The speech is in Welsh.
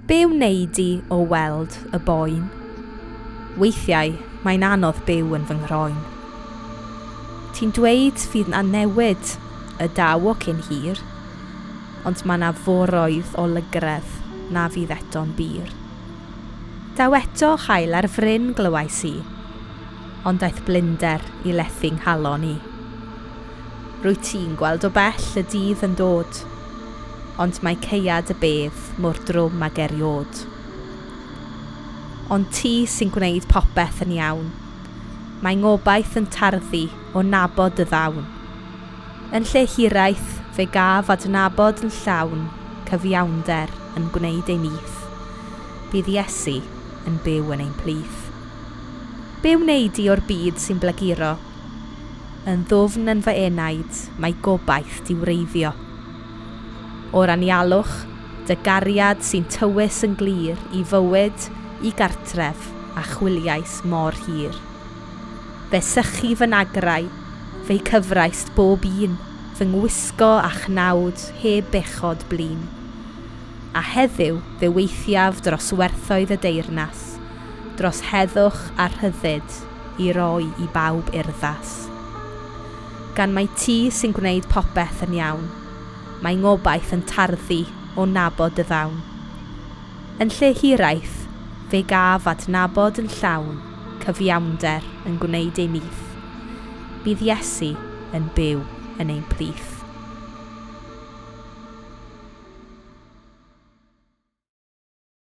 Be wnei di o weld y boen? Weithiau mae'n anodd byw yn fy nghroen. Ti'n dweud fydd na newid y daw o cyn hir, ond mae na foroedd o lygredd na fydd eto'n bir. Daw eto chael ar fryn glywais i, ond daeth blinder i lethu nghalon i. Rwyt ti'n gweld o bell y dydd yn dod, ond mae caead y bydd mor drwm ag erio'd. Ond Ti sy'n gwneud popeth yn iawn, mae Gobaith yn tarddu o nabod y ddawn. Yn lle hiraeth fe gaf adnabod yn llawn, cyfiawnder yn gwneud ei nith. Bydd Iesu yn byw yn ein plith. Be wnei di o'r byd sy'n blaguro? Yn ddwfn yn fy enaid, mae Gobaith di wreiddio. O'r anialwch, dy gariad sy'n tywys yn glir i fywyd, i gartref a chwiliais mor hir. Fe sychu fy nagrau, fe'i cyfraist bob un, fy ngwisgo a chnawd heb bechod blin. A heddiw fe weithiaf dros werthoedd y deyrnas, dros heddwch a rhyddid i roi i bawb urddas. Gan mae Ti sy'n gwneud popeth yn iawn, mae Gobaith yn tarddu o nabod y ddawn. Yn lle hiraeth, fe gaf adnabod yn llawn, cyfiawnder yn gwneud ei nith. Bydd Iesu yn byw yn ein plith.